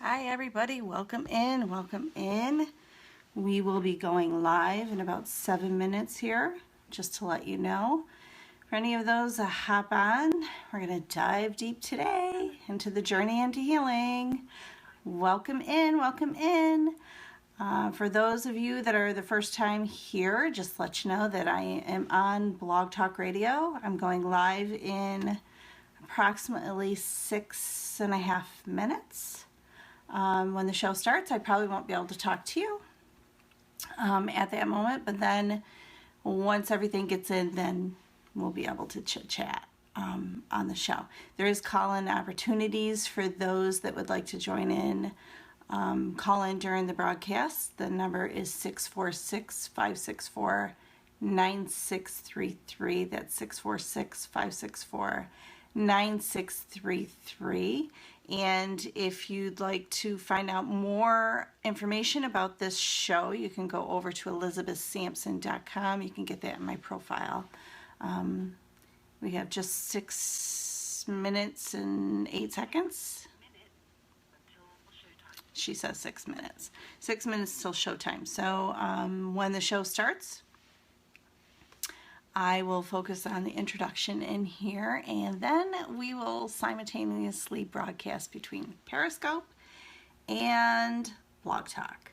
Hi everybody, welcome in, welcome in. We will be going live in about 7 minutes here, just to let you know. For any of those that hop on, we're going to dive deep today into the journey into healing. Welcome in, welcome in. For those of you that are the first time here, just let you know that I am on Blog Talk Radio. I'm going live in approximately 6.5 minutes. When the show starts, I probably won't be able to talk to you at that moment, but then once everything gets in, then we'll be able to chit-chat on the show. There is call-in opportunities for those that would like to join in. Call in during the broadcast. The number is 646-564-9633. That's 646-564-9633. And if you'd like to find out more information about this show, you can go over to elizabethsampson.com. You can get that in my profile. We have just 6 minutes and 8 seconds. She says 6 minutes. 6 minutes till showtime. So when the show starts, I will focus on the introduction in here, and then we will simultaneously broadcast between Periscope and Blog Talk.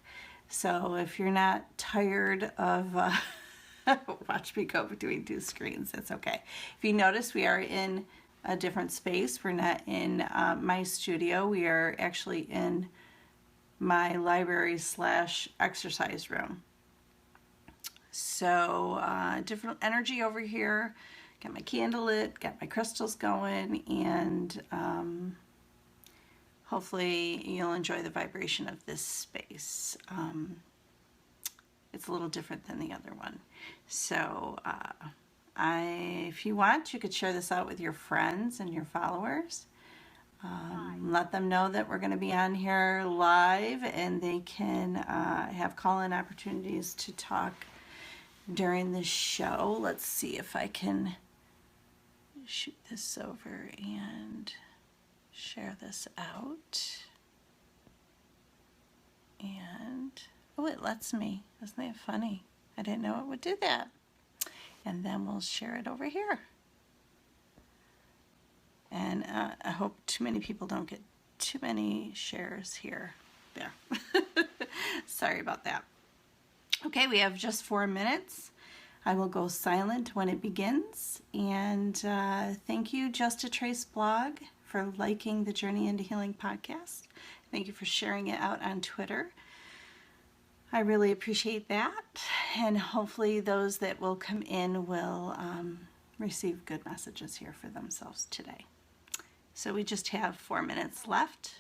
So if you're not tired of watch me go between two screens, that's okay. If you notice, we are in a different space. We're not in my studio. We are actually in my library / exercise room. So different energy over here. Got my candle lit, got my crystals going, and hopefully you'll enjoy the vibration of this space. It's a little different than the other one. So if you want, you could share this out with your friends and your followers. Let them know that we're going to be on here live, and they can have call-in opportunities to talk during the show. Let's see if I can shoot this over and share this out. And oh, it lets me. Isn't that funny? I didn't know it would do that. And then we'll share it over here. And I hope too many people don't get too many shares here. There. Sorry about that. Okay, we have just 4 minutes. I will go silent when it begins. And thank you, Just a Trace blog, for liking the Journey into Healing podcast. Thank you for sharing it out on Twitter. I really appreciate that. And hopefully those that will come in will receive good messages here for themselves today. So we just have 4 minutes left.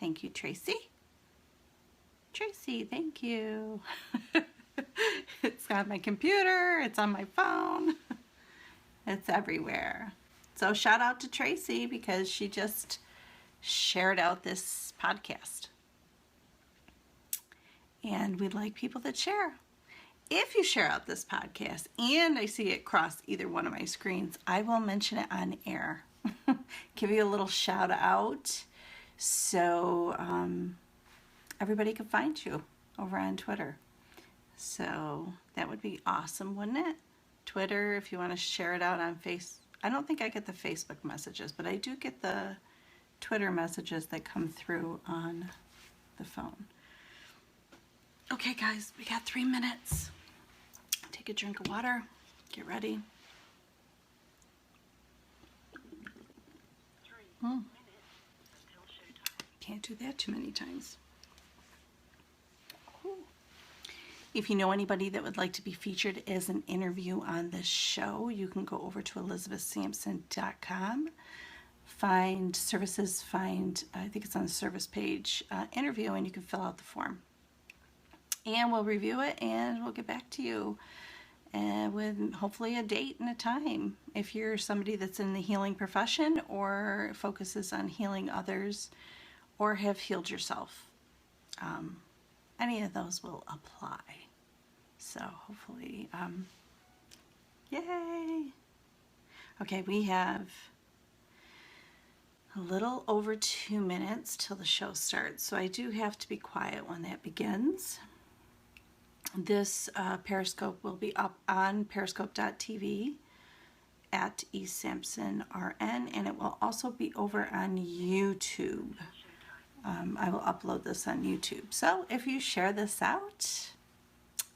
Thank you, Tracy. Tracy, thank you. It's on my computer, it's on my phone, it's everywhere. So shout out to Tracy because she just shared out this podcast. And we'd like people that share. If you share out this podcast and I see it cross either one of my screens, I will mention it on air. Give you a little shout out so everybody can find you over on Twitter. So that would be awesome, wouldn't it? Twitter, if you want to share it out on I don't think I get the Facebook messages, but I do get the Twitter messages that come through on the phone. Okay, guys, we got 3 minutes. Take a drink of water. Get ready. Can't do that too many times. If you know anybody that would like to be featured as an interview on this show, you can go over to elizabethsampson.com. Find services, I think it's on the service page, interview, and you can fill out the form. And we'll review it and we'll get back to you with hopefully a date and a time. If you're somebody that's in the healing profession or focuses on healing others or have healed yourself, any of those will apply. So hopefully, yay. Okay, we have a little over 2 minutes till the show starts, so I do have to be quiet when that begins. This Periscope will be up on periscope.tv at eSampsonRN, and it will also be over on YouTube. I will upload this on YouTube. So if you share this out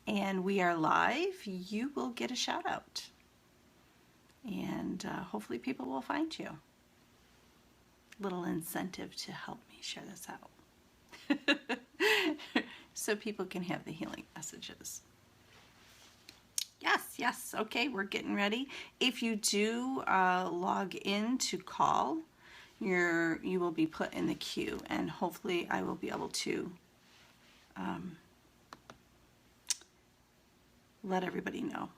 and we are live, you will get a shout out. And hopefully people will find you. Little incentive to help me share this out. So people can have the healing messages. Yes, okay, we're getting ready. If you do log in to call, you will be put in the queue, and hopefully I will be able to let everybody know.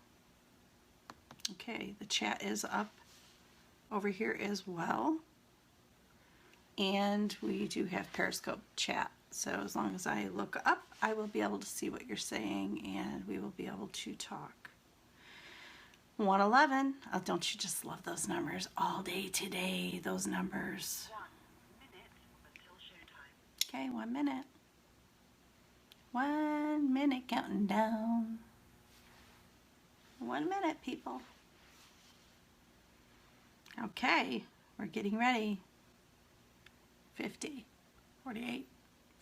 Okay, the chat is up over here as well, and we do have Periscope chat, so as long as I look up, I will be able to see what you're saying, and we will be able to talk. 111. Oh, don't you just love those numbers? All day today, those numbers. 1 minute until showtime. Okay, 1 minute. 1 minute counting down. 1 minute, people. Okay, we're getting ready. 50, 48,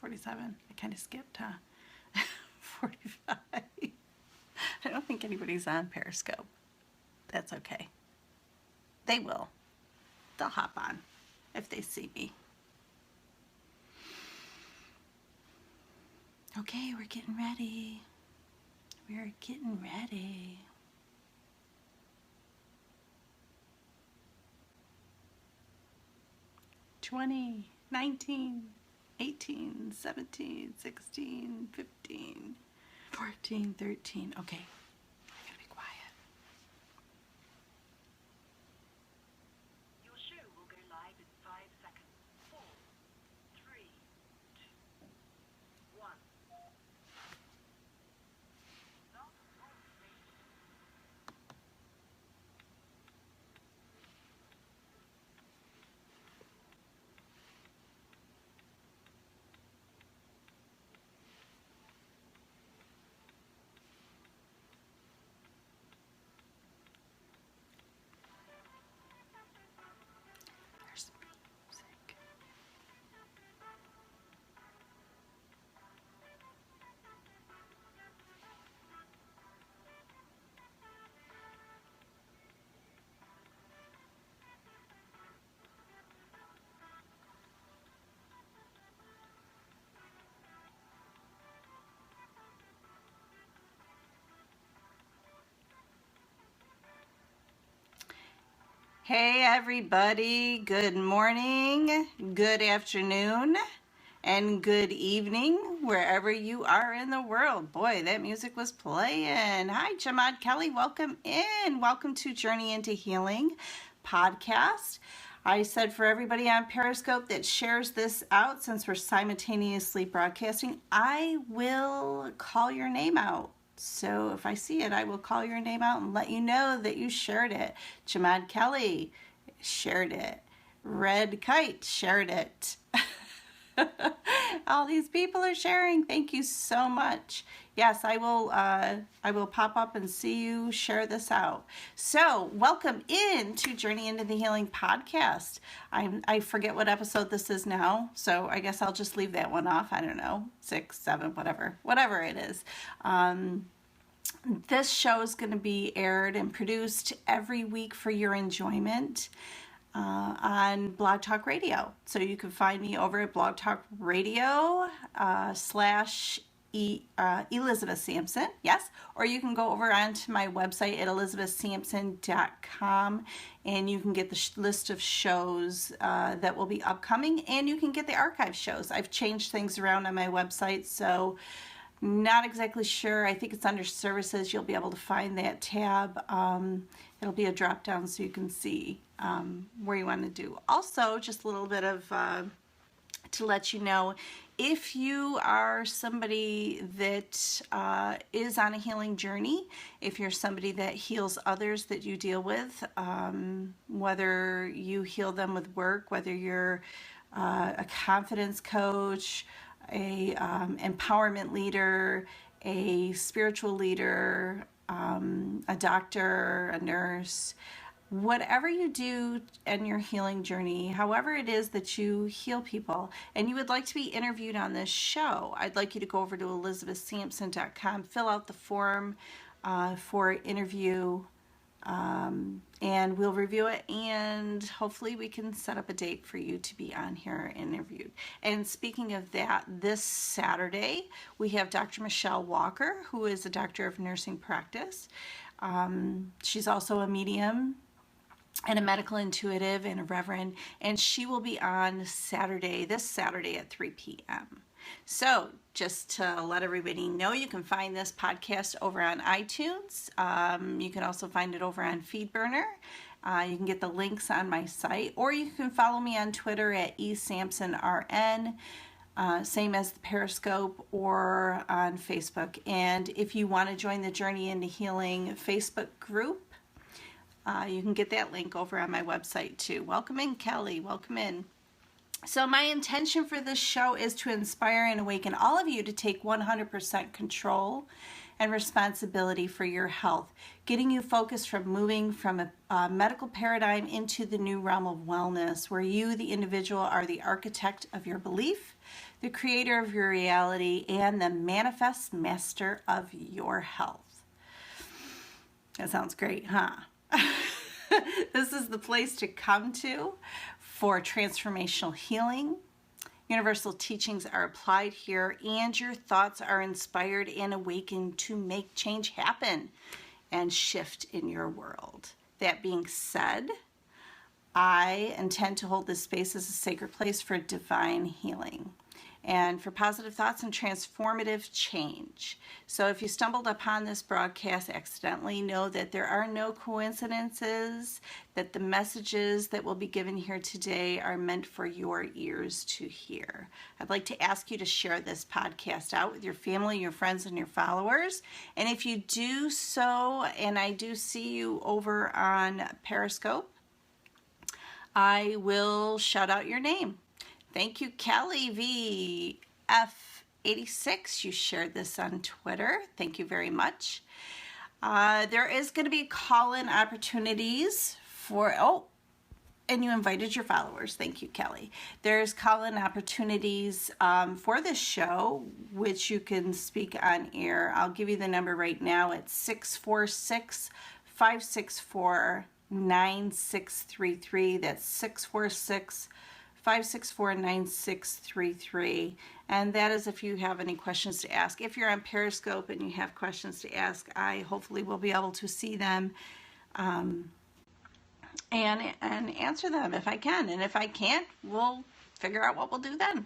47. I kind of skipped, huh? 45. I don't think anybody's on Periscope. That's okay. They will. They'll hop on if they see me. Okay, we're getting ready. We're getting ready. Twenty, 19, 18, 17, 16, 15, 14, 13. Okay. Hey everybody, good morning, good afternoon, and good evening, wherever you are in the world. Boy, that music was playing. Hi, Jamad Kelly, welcome in. Welcome to Journey into Healing podcast. I said for everybody on Periscope that shares this out, since we're simultaneously broadcasting, I will call your name out. So if I see it, I will call your name out and let you know that you shared it. Jamad Kelly shared it. Red Kite shared it. All these people are sharing. Thank you so much. Yes, I will pop up and see you share this out. So welcome in to Journey into the Healing podcast. I forget what episode this is now, so I guess I'll just leave that one off. I don't know, 6, 7, whatever it is. This show is going to be aired and produced every week for your enjoyment on Blog Talk Radio. So you can find me over at Blog Talk Radio / Elizabeth Sampson, yes, or you can go over onto my website at elizabethsampson.com, and you can get the list of shows that will be upcoming, and you can get the archive shows. I've changed things around on my website, so not exactly sure. I think it's under services. You'll be able to find that tab. It'll be a drop down so you can see where you want to do. Also, just a little bit of to let you know if you are somebody that is on a healing journey, if you're somebody that heals others that you deal with, whether you heal them with work, whether you're a confidence coach, a empowerment leader, a spiritual leader, a doctor, a nurse, whatever you do in your healing journey, however it is that you heal people, and you would like to be interviewed on this show, I'd like you to go over to elizabethsampson.com, fill out the form for interview, and we'll review it, and hopefully we can set up a date for you to be on here interviewed. And speaking of that, this Saturday we have Dr. Michelle Walker, who is a doctor of nursing practice. She's also a medium and a medical intuitive and a reverend, and she will be on Saturday, this Saturday at 3 p.m. So just to let everybody know, you can find this podcast over on iTunes. You can also find it over on FeedBurner. You can get the links on my site, or you can follow me on Twitter at eSampsonRN, same as the Periscope, or on Facebook. And if you want to join the Journey into Healing Facebook group, you can get that link over on my website too. Welcome in, Kelly. Welcome in. So my intention for this show is to inspire and awaken all of you to take 100% control and responsibility for your health, getting you focused from moving from a medical paradigm into the new realm of wellness, where you, the individual, are the architect of your belief, the creator of your reality, and the manifest master of your health. That sounds great, huh? This is the place to come to for transformational healing. Universal teachings are applied here, and your thoughts are inspired and awakened to make change happen and shift in your world. That being said, I intend to hold this space as a sacred place for divine healing and for positive thoughts and transformative change. So if you stumbled upon this broadcast accidentally, know that there are no coincidences, that the messages that will be given here today are meant for your ears to hear. I'd like to ask you to share this podcast out with your family, your friends, and your followers. And if you do so, and I do see you over on Periscope, I will shout out your name. Thank you, Kelly VF86. You shared this on Twitter. Thank you very much. There is going to be call-in opportunities for, and you invited your followers. Thank you, Kelly. There's call-in opportunities for this show, which you can speak on air. I'll give you the number right now. It's 646-564-9633. That's 646-564-9633, and that is if you have any questions to ask. If you're on Periscope and you have questions to ask, I hopefully will be able to see them and answer them if I can, and if I can't, we'll figure out what we'll do then.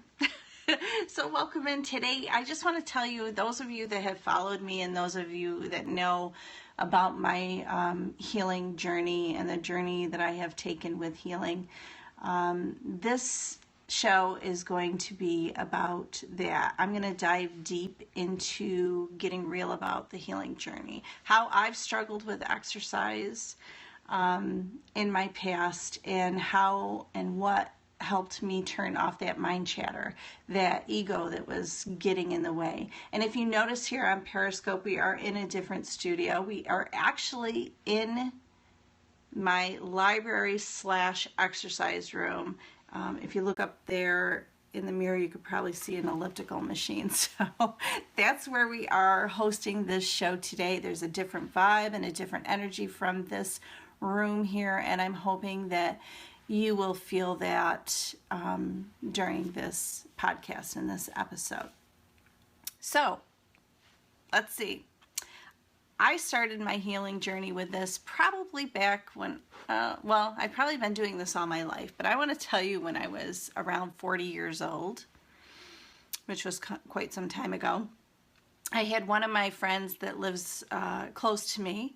So welcome in today. I just want to tell you, those of you that have followed me and those of you that know about my healing journey and the journey that I have taken with healing, this show is going to be about that. I'm going to dive deep into getting real about the healing journey, how I've struggled with exercise in my past, and how and what helped me turn off that mind chatter, that ego that was getting in the way. And if you notice here on Periscope, we are in a different studio. We are actually in my library / exercise room. If you look up there in the mirror, you could probably see an elliptical machine. So that's where we are hosting this show today. There's a different vibe and a different energy from this room here, and I'm hoping that you will feel that during this podcast and this episode. So let's see. I started my healing journey with this probably back when, I've probably been doing this all my life, but I want to tell you when I was around 40 years old, which was quite some time ago. I had one of my friends that lives close to me.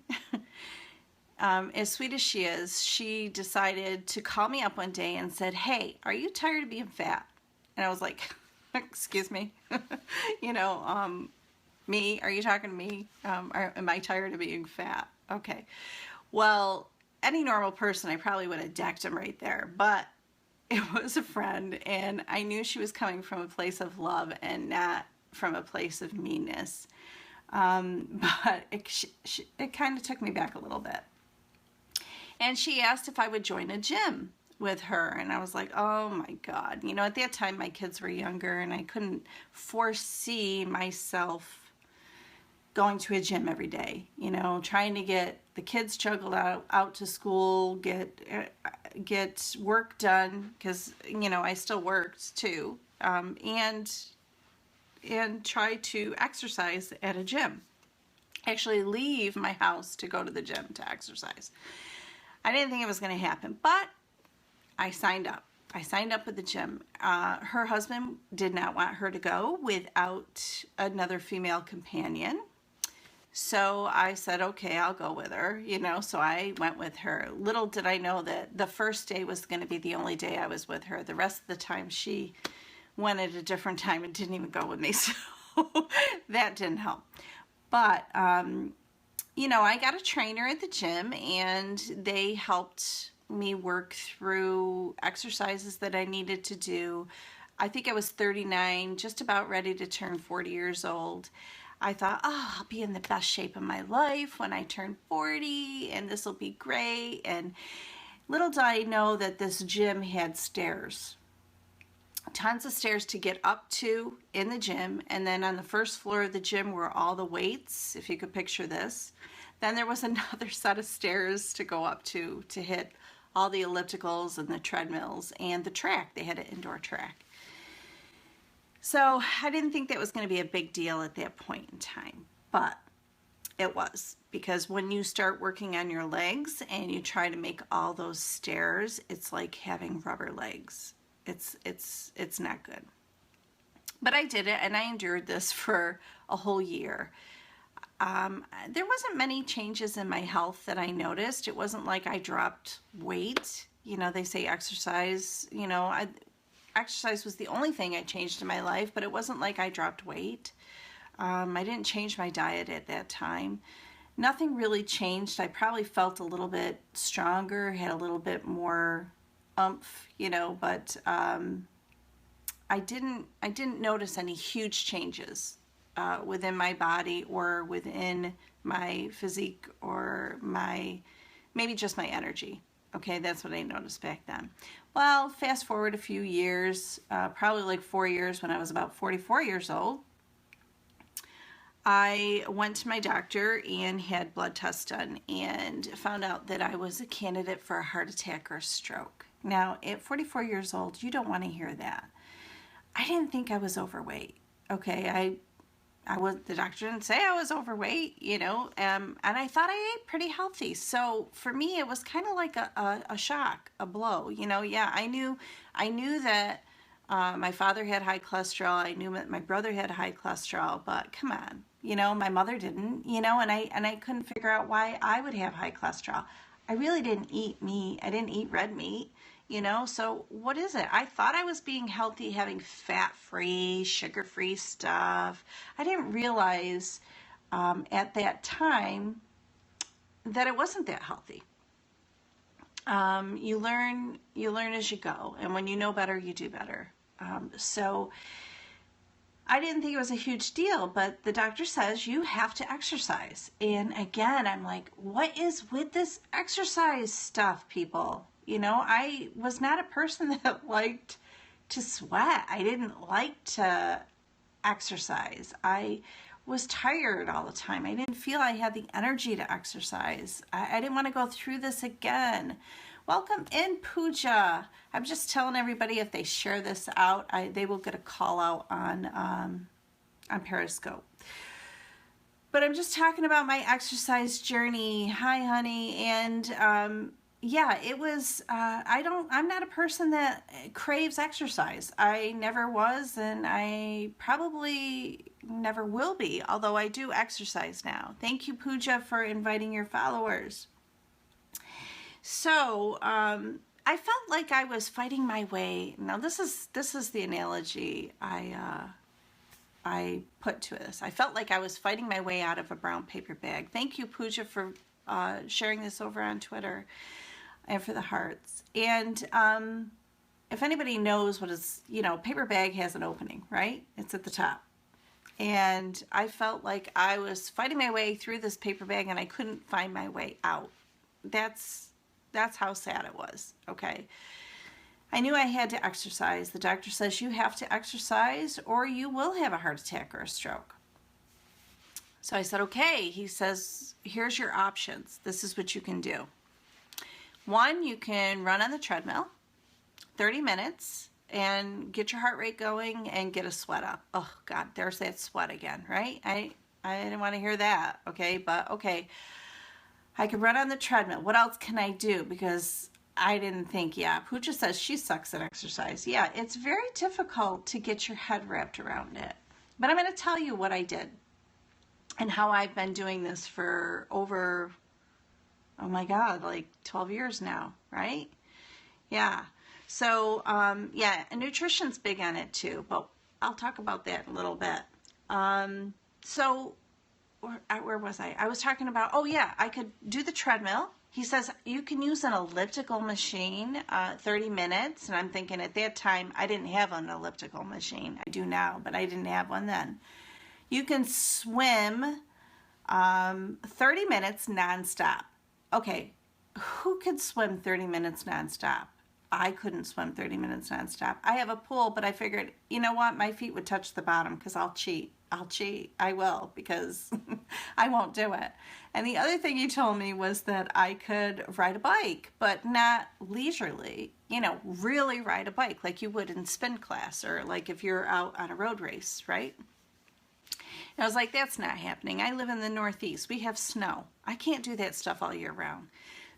As sweet as she is, she decided to call me up one day and said, "Hey, are you tired of being fat?" And I was like, excuse me, you know, me, are you talking to me? Am I tired of being fat? Okay. Well, any normal person, I probably would have decked him right there, but it was a friend, and I knew she was coming from a place of love and not from a place of meanness. But it kind of took me back a little bit. And she asked if I would join a gym with her, and I was like, oh my God. You know, at that time my kids were younger, and I couldn't foresee myself going to a gym every day, you know, trying to get the kids juggled out to school, get work done, because, you know, I still worked too, and try to exercise at a gym. Actually leave my house to go to the gym to exercise. I didn't think it was going to happen, but I signed up. I signed up with the gym. Her husband did not want her to go without another female companion. So I said, okay, I'll go with her, you know, so I went with her. Little did I know that the first day was going to be the only day I was with her. The rest of the time she went at a different time and didn't even go with me, so that didn't help. But, you know, I got a trainer at the gym, and they helped me work through exercises that I needed to do. I think I was 39, just about ready to turn 40 years old. I thought, oh, I'll be in the best shape of my life when I turn 40, and this will be great. And little did I know that this gym had stairs. Tons of stairs to get up to in the gym, and then on the first floor of the gym were all the weights, if you could picture this. Then there was another set of stairs to go up to hit all the ellipticals and the treadmills and the track. They had an indoor track. So I didn't think that was going to be a big deal at that point in time, but it was, because when you start working on your legs and you try to make all those stairs, it's like having rubber legs. It's not good. But I did it, and I endured this for a whole year. There wasn't many changes in my health that I noticed. It wasn't like I dropped weight. You know, they say exercise, you know, exercise was the only thing I changed in my life, but it wasn't like I dropped weight. I didn't change my diet at that time. Nothing really changed. I probably felt a little bit stronger, had a little bit more oomph, you know, but I didn't notice any huge changes within my body or within my physique or maybe just my energy. Okay, that's what I noticed back then. Well, fast forward a few years, probably like 4 years, when I was about 44 years old, I went to my doctor and had blood tests done and found out that I was a candidate for a heart attack or a stroke. Now, at 44 years old, you don't want to hear that. I didn't think I was overweight. Okay, the doctor didn't say I was overweight, you know, and I thought I ate pretty healthy. So for me, it was kind of like a shock, a blow, you know. Yeah, I knew that my father had high cholesterol. I knew that my brother had high cholesterol, but come on, you know, my mother didn't, you know, and I couldn't figure out why I would have high cholesterol. I really didn't eat meat. I didn't eat red meat. You know, so what is it? I thought I was being healthy, having fat-free, sugar-free stuff. I didn't realize at that time that it wasn't that healthy. You learn as you go, and when you know better, you do better. So I didn't think it was a huge deal, but the doctor says you have to exercise. And again, I'm like, what is with this exercise stuff, people? You know, I was not a person that liked to sweat. I didn't like to exercise. I was tired all the time. I didn't feel I had the energy to exercise. I didn't want to go through this again. Welcome in, Pooja. I'm just telling everybody, if they share this out, they will get a call out on Periscope. But I'm just talking about my exercise journey. Hi, honey. And yeah, it was, I'm not a person that craves exercise. I never was, and I probably never will be, although I do exercise now. Thank you, Pooja, for inviting your followers. So, I felt like I was fighting my way. Now this is the analogy I put to this. I felt like I was fighting my way out of a brown paper bag. Thank you, Pooja, for sharing this over on Twitter and for the hearts. And if anybody knows what is, paper bag has an opening, right? It's at the top. And I felt like I was fighting my way through this paper bag and I couldn't find my way out. That's how sad it was, okay? I knew I had to exercise. The doctor says you have to exercise or you will have a heart attack or a stroke. So I said, okay. He says, here's your options. This is what you can do. One, you can run on the treadmill 30 minutes and get your heart rate going and get a sweat up. Oh God, there's that sweat again, right? I didn't want to hear that, okay? But okay, I could run on the treadmill. What else can I do? Because I didn't think, Pooja says she sucks at exercise. Yeah, it's very difficult to get your head wrapped around it. But I'm going to tell you what I did and how I've been doing this for over, oh my God, like 12 years now, right? Yeah. So, and nutrition's big on it too, but I'll talk about that in a little bit. So, where was I? I was talking about, I could do the treadmill. He says you can use an elliptical machine 30 minutes. And I'm thinking at that time, I didn't have an elliptical machine. I do now, but I didn't have one then. You can swim 30 minutes nonstop. Okay, who could swim 30 minutes nonstop? I couldn't swim 30 minutes nonstop. I have a pool, but I figured, you know what? My feet would touch the bottom because I'll cheat. I will, because I won't do it. And the other thing you told me was that I could ride a bike, but not leisurely, really ride a bike like you would in spin class or like if you're out on a road race, right? And I was like, that's not happening. I live in the Northeast. We have snow. I can't do that stuff all year round.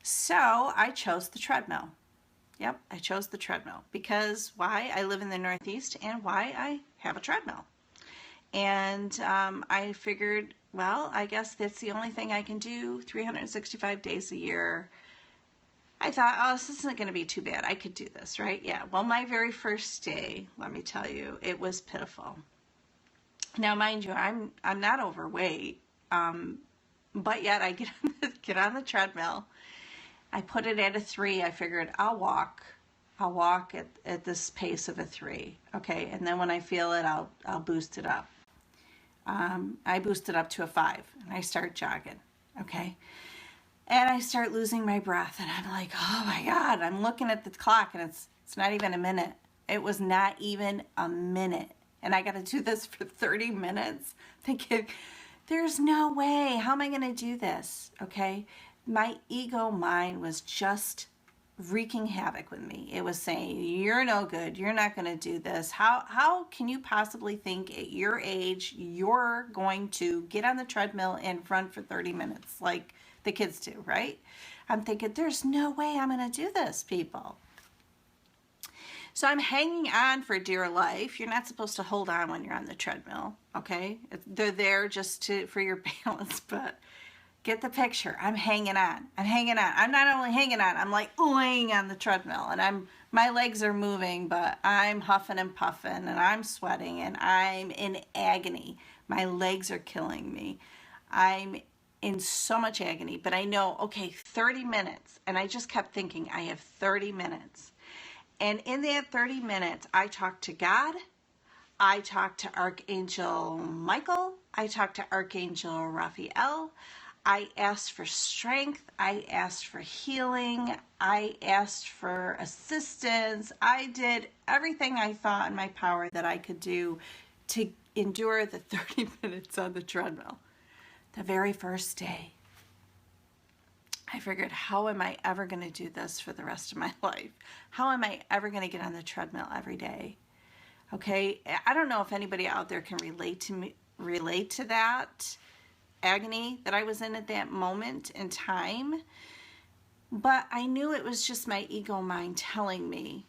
So I chose the treadmill. Yep, I chose the treadmill because why? I live in the Northeast and why? I have a treadmill. And I figured, well, I guess that's the only thing I can do 365 days a year. I thought, oh, this isn't going to be too bad. I could do this, right? Yeah. Well, my very first day, let me tell you, it was pitiful. Now, mind you, I'm not overweight, but yet I get on the treadmill. I put it at a 3. I figured I'll walk at this pace of a 3. Okay, and then when I feel it, I'll boost it up. I boost it up to a 5, and I start jogging. Okay, and I start losing my breath, and I'm like, oh my God! I'm looking at the clock, and it's not even a minute. It was not even a minute, and I got to do this for 30 minutes, thinking, there's no way. How am I going to do this? Okay. My ego mind was just wreaking havoc with me. It was saying, you're no good. You're not going to do this. How can you possibly think at your age you're going to get on the treadmill and run for 30 minutes like the kids do, right? I'm thinking, there's no way I'm going to do this, people. So I'm hanging on for dear life. You're not supposed to hold on when you're on the treadmill, okay? They're there just for your balance, but get the picture. I'm hanging on. I'm not only hanging on, I'm like laying on the treadmill and my legs are moving, but I'm huffing and puffing and I'm sweating and I'm in agony. My legs are killing me. I'm in so much agony, but I know, okay, 30 minutes. And I just kept thinking, I have 30 minutes. And in that 30 minutes, I talked to God. I talked to Archangel Michael. I talked to Archangel Raphael. I asked for strength. I asked for healing. I asked for assistance. I did everything I thought in my power that I could do to endure the 30 minutes on the treadmill. The very first day, I figured, how am I ever going to do this for the rest of my life? How am I ever going to get on the treadmill every day? Okay, I don't know if anybody out there can relate to that agony that I was in at that moment in time, but I knew it was just my ego mind telling me,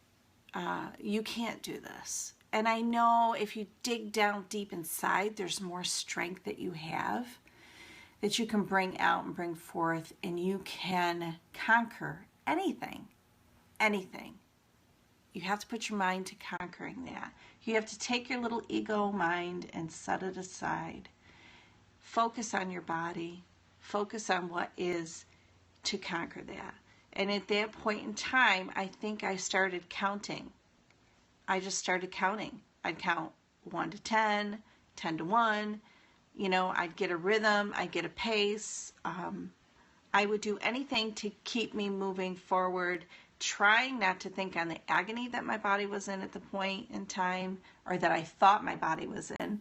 you can't do this. And I know if you dig down deep inside, there's more strength that you have that you can bring out and bring forth, and you can conquer anything. anything, you have to put your mind to conquering that. You have to take your little ego mind and set it aside. Focus on your body. Focus on what is to conquer that. And at that point in time, I think I started counting. I just started counting. I'd count 1 to 10, 10 to 1. I'd get a rhythm. I'd get a pace. I would do anything to keep me moving forward, trying not to think on the agony that my body was in at the point in time, or that I thought my body was in.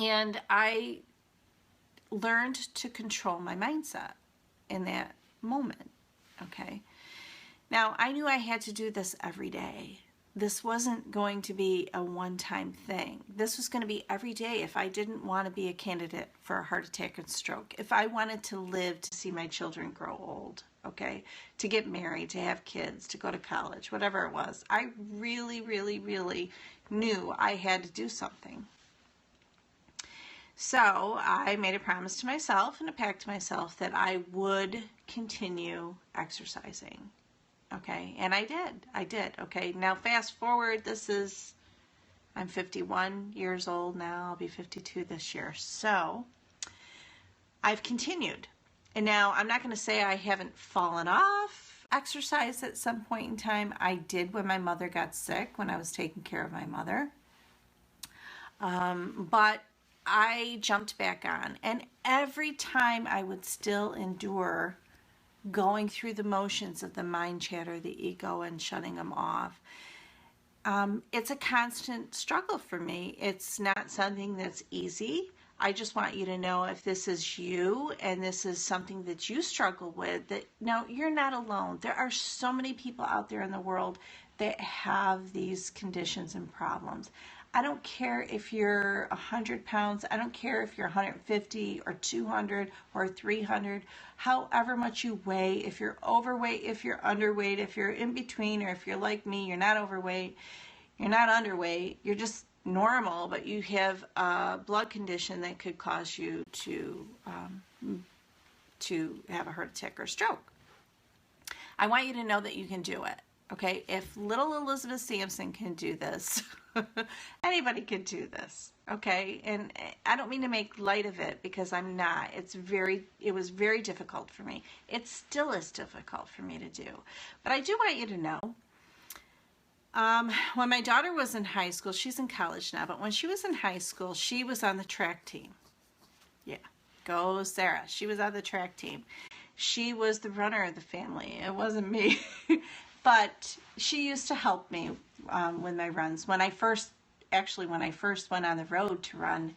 And I learned to control my mindset in that moment. Okay. Now, I knew I had to do this every day. This wasn't going to be a one-time thing. This was going to be every day if I didn't want to be a candidate for a heart attack and stroke. If I wanted to live to see my children grow old, okay, to get married, to have kids, to go to college, whatever it was. I really, really, really knew I had to do something. So I made a promise to myself and a pact to myself that I would continue exercising. Okay, and I did. Okay, now fast forward, I'm 51 years old now. I'll be 52 this year. So I've continued. And now I'm not going to say I haven't fallen off exercise at some point in time. I did when my mother got sick, when I was taking care of my mother. But I jumped back on. And every time I would still endure going through the motions of the mind chatter, the ego, and shutting them off. It's a constant struggle for me. It's not something that's easy. I just want you to know, if this is you and this is something that you struggle with, that no, you're not alone. There are so many people out there in the world that have these conditions and problems. I don't care if you're 100 pounds. I don't care if you're 150 or 200 or 300, however much you weigh, if you're overweight, if you're underweight, if you're in between, or if you're like me, you're not overweight, you're not underweight, you're just normal, but you have a blood condition that could cause you to have a heart attack or stroke. I want you to know that you can do it. Okay, if little Elizabeth Sampson can do this, anybody can do this. Okay, and I don't mean to make light of it, because I'm not. It was very difficult for me. It still is difficult for me to do. But I do want you to know, when my daughter was in high school, she's in college now, but when she was in high school, she was on the track team. Yeah, go Sarah. She was on the track team. She was the runner of the family. It wasn't me. But she used to help me with my runs. When I first went on the road to run,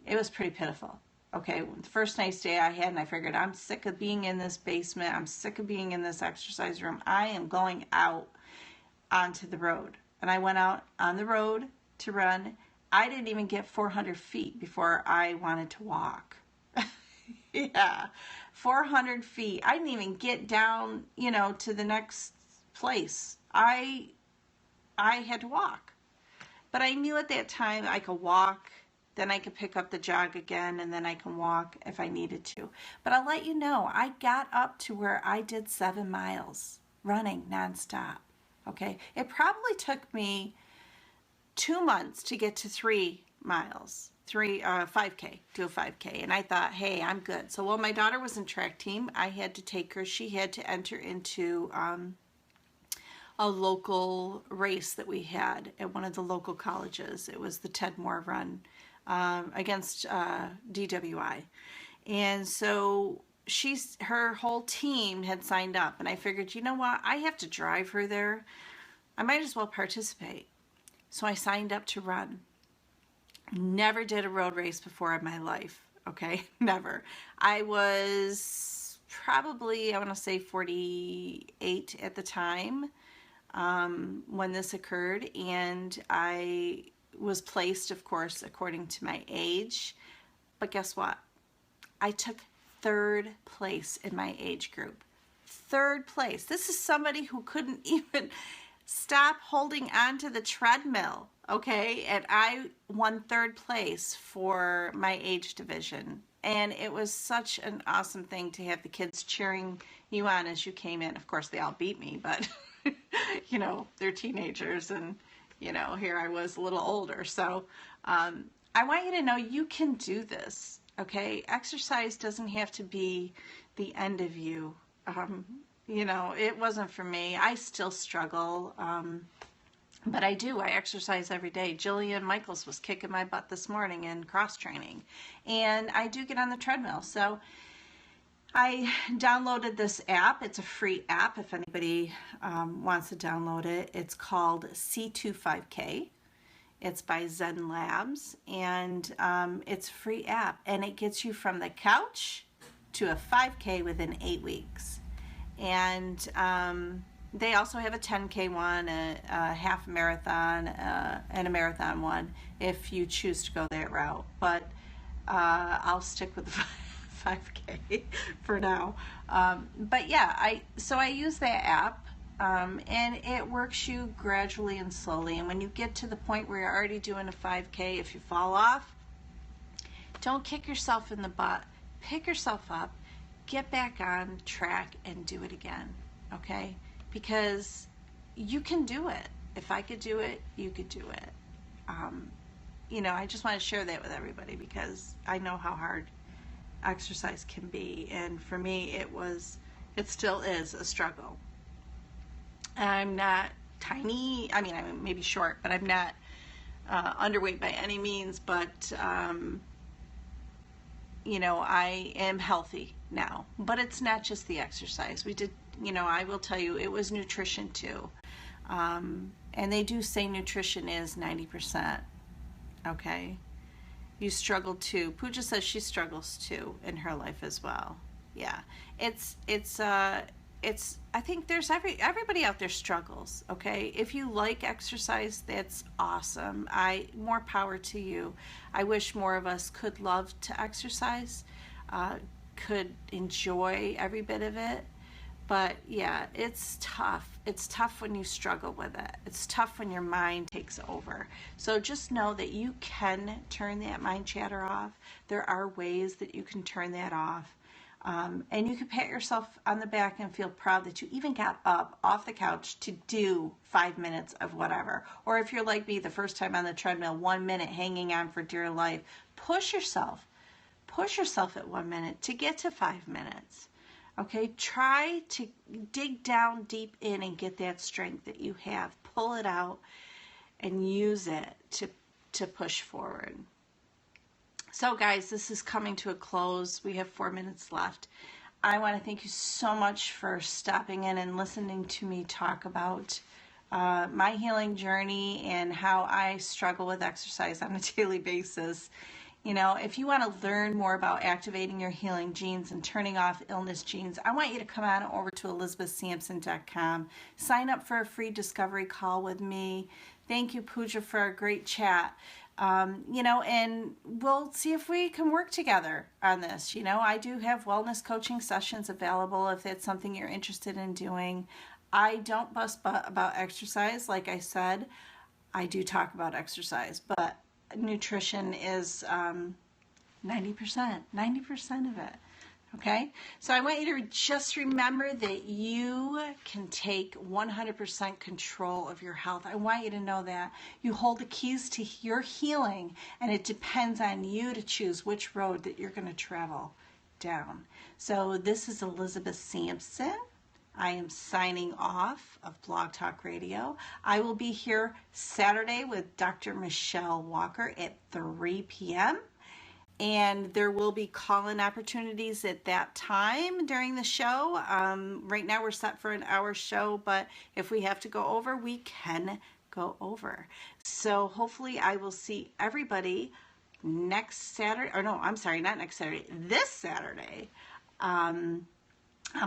it was pretty pitiful. Okay, the first nice day I had, and I figured, I'm sick of being in this basement. I'm sick of being in this exercise room. I am going out onto the road. And I went out on the road to run. I didn't even get 400 feet before I wanted to walk. Yeah, 400 feet. I didn't even get down, to the next place. I had to walk. But I knew at that time I could walk, then I could pick up the jog again, and then I can walk if I needed to. But I'll let you know, I got up to where I did 7 miles running nonstop. Okay, it probably took me 2 months to get to 3 miles. 5K, do a 5K. And I thought, hey, I'm good. So while my daughter was in track team, I had to take her. She had to enter into a local race that we had at one of the local colleges. It was the Ted Moore Run against DWI. And so her whole team had signed up. And I figured, you know what? I have to drive her there. I might as well participate. So I signed up to run. Never did a road race before in my life, okay? Never. I was probably, I want to say 48 at the time when this occurred, and I was placed, of course, according to my age. But guess what? I took 3rd place in my age group. 3rd place. This is somebody who couldn't even stop holding on to the treadmill. Okay, and I won 3rd place for my age division And it was such an awesome thing to have the kids cheering you on as you came in. Of course, they all beat me, but you know, they're teenagers, and you know, here I was a little older. So I want you to know you can do this, okay? Exercise doesn't have to be the end of you. You know, it wasn't for me. I still struggle. But I do. I exercise every day. Jillian Michaels was kicking my butt this morning in cross training. And I do get on the treadmill. So I downloaded this app. It's a free app if anybody wants to download it. It's called C25K. It's by Zen Labs. And it's a free app. And it gets you from the couch to a 5K within 8 weeks. And they also have a 10K one, a half marathon, and a marathon one if you choose to go that route. But I'll stick with the 5K for now. But yeah, I use that app, and it works you gradually and slowly. And when you get to the point where you're already doing a 5K, if you fall off, don't kick yourself in the butt. Pick yourself up, get back on track, and do it again. Okay? Because you can do it. If I could do it, you could do it. You know, I just want to share that with everybody because I know how hard exercise can be. And for me, it still is a struggle. I'm not tiny. I mean, I'm maybe short, but I'm not underweight by any means. But, you know, I am healthy now. But it's not just the exercise. You know, I will tell you, it was nutrition too. And they do say nutrition is 90%. Okay? You struggle too. Pooja says she struggles too in her life as well. Yeah. I think there's everybody out there struggles, okay? If you like exercise, that's awesome. More power to you. I wish more of us could love to exercise, could enjoy every bit of it. But yeah, it's tough. It's tough when you struggle with it. It's tough when your mind takes over. So just know that you can turn that mind chatter off. There are ways that you can turn that off. And you can pat yourself on the back and feel proud that you even got up off the couch to do 5 minutes of whatever. Or if you're like me, the first time on the treadmill, 1 minute hanging on for dear life, push yourself. Push yourself at 1 minute to get to 5 minutes. Okay, try to dig down deep in and get that strength that you have. Pull it out and use it to push forward. So guys, this is coming to a close. We have 4 minutes left. I want to thank you so much for stopping in and listening to me talk about my healing journey and how I struggle with exercise on a daily basis. You know, if you want to learn more about activating your healing genes and turning off illness genes, I want you to come on over to elizabethsampson.com. Sign up for a free discovery call with me. Thank you, Pooja, for a great chat. You know, and we'll see if we can work together on this. You know, I do have wellness coaching sessions available if that's something you're interested in doing. I don't bust butt about exercise. Like I said, I do talk about exercise, but nutrition is 90% of it. Okay, so I want you to just remember that you can take 100% control of your health. I want you to know that you hold the keys to your healing, and it depends on you to choose which road that you're going to travel down. So this is Elizabeth Sampson. I am signing off of Blog Talk Radio. I will be here Saturday with Dr. Michelle Walker at 3 p.m. And there will be call-in opportunities at that time during the show. Right now we're set for an hour show, but if we have to go over, we can go over. So hopefully I will see everybody next Saturday, or no, I'm sorry, not next Saturday, this Saturday on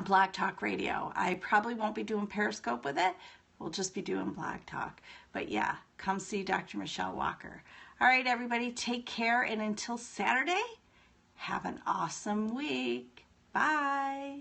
Blog Talk Radio. I probably won't be doing Periscope with it. We'll just be doing Blog Talk. But yeah, come see Dr. Michelle Walker. All right, everybody, take care. And until Saturday, have an awesome week. Bye.